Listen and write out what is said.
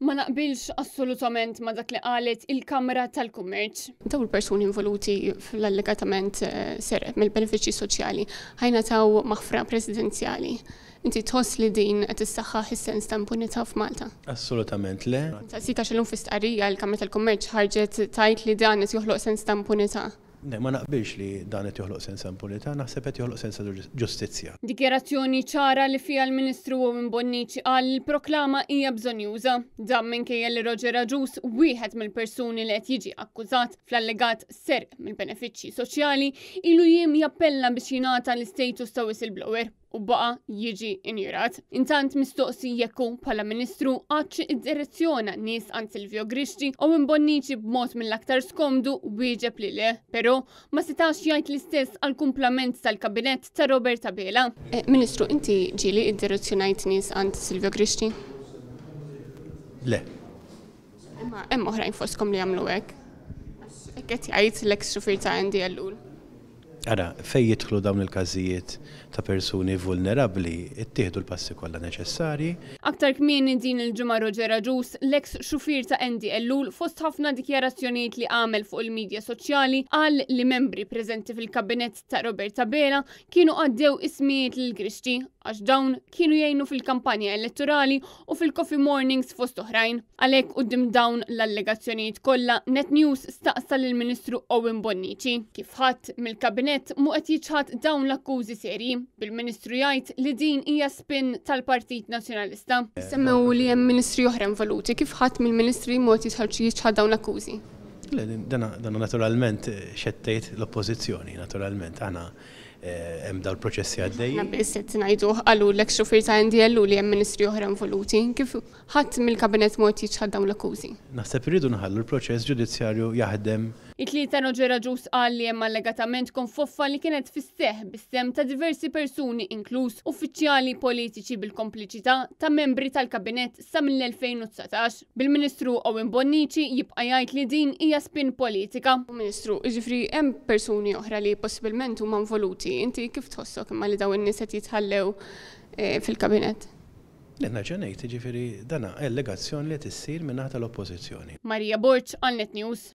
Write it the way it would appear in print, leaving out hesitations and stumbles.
Ma naqbilx assolutament ma dak li qalet il-Kamra tal-Kummerċ. Daw il-persuni involuti fl-allegatament serq mill-benefiċċji soċjali ħajnataw maħfra presidenzjali. Inti tħoss li din qed issaħħaħ is-sens ta' impunità f'Malta? Assolutament le. Sita xellum fi stqarrija l-Kamra tal-Kummerċ ħarġet tajt li dan qed joħloq sens ta' impunità. Ne, ma naqbilx li dan qed joħloq sens ta' impunità, naħseb qed joħloq sens ta' ġustizzja. Dikjerazzjoni ċara li fiha l-Ministru Owen Bonnici qal il-proklama hija bżonjuża. Dan minkejja li Roger Aġus, wieħed mill-persuni li qed jiġi akkużat fl-allegat serq mill-benefiċċji soċjali, ilu jiem jappella biex jingħata l-istatus ta' whistleblower u baqa jiġi injurat. Intant mistoqsi jekku bħala Ministru għadx id-direzzjona nies għand Silvio Grixxi Owen Bonnici b'mod mill-aktar skomdu wieġeb li le, però ma setax jgħid l-istess għal kumplament tal-kabinett ta' Robert Abela. Ministru, inti ġieli id-direzzjonajt nies għand Silvio Grixxi? Le. Imma hemm oħrajn foskom li jagħmlu hekk. Hekk qed jgħid l-eks xufier ta' NDL. Ara, fej jidħlu dawn il-każijiet ta' persuni vulnerabbli, ittieħdu l-passi kollha neċessarji. Aktar kmieni din il-ġimgħa Roger Aġus, l-eks xufier ta' NDL fost ħafna dikjarazzjonijiet li għamel fuq il-medja soċjali qal li membri preżenti fil-kabinett ta' Robert Abela kienu għaddew ismijiet lil Grixxi għax dawn kienu jgħinu fil-kampanja elettorali u fil-coffee mornings fost oħrajn. Għalhekk quddiem dawn l-allegazzjonijiet kollha, Net News staqsa lill-Ministru Owen Bonnici kif ħadd mill-kabinett mu qed jiġħad dawn l-akkużi serji. Bil-Ministru jgħid li din hija spin tal-Partit Nazzjonalista. Semmew li hemm ministri oħra involuti, kif ħadd mill-ministri mod jiġħad dawn l-akkużi? Dana naturalment xettejt l-oppożizzjoni, naturalment aħna hemm dawn il-proċessi għaddej. Biss qed ngħidu qalu l-eks xufier ta' NDL li hemm ministri oħra involuti, kif ħadd mill-kabinett mod jiġħad dawn l-akkużi? Naħseb irridu nħallu l-proċess ġudizzjarju jaħdem. It-tlieta Roger Aġus qal li hemm allegatament konfoffa li kienet fis-seħħ bis-sem ta' diversi persuni inkluż uffiċjali politiċi bil-kompliċità ta' membri tal-kabinett sa mill-2019. Bil-Ministru Owen Bonnici jibqa' jgħid li din hija spin politika. Ministru, jiġifieri hemm persuni oħra li possibilment huma involuti. Inti kif tħossok imma li dawn in-nies qed jitħallew fil-kabinett? Nerġa' ngħid, jiġifieri dana allegazzjoni li qed issir min-naħa tal-oppożizzjoni. Marija Borċ għal Net News.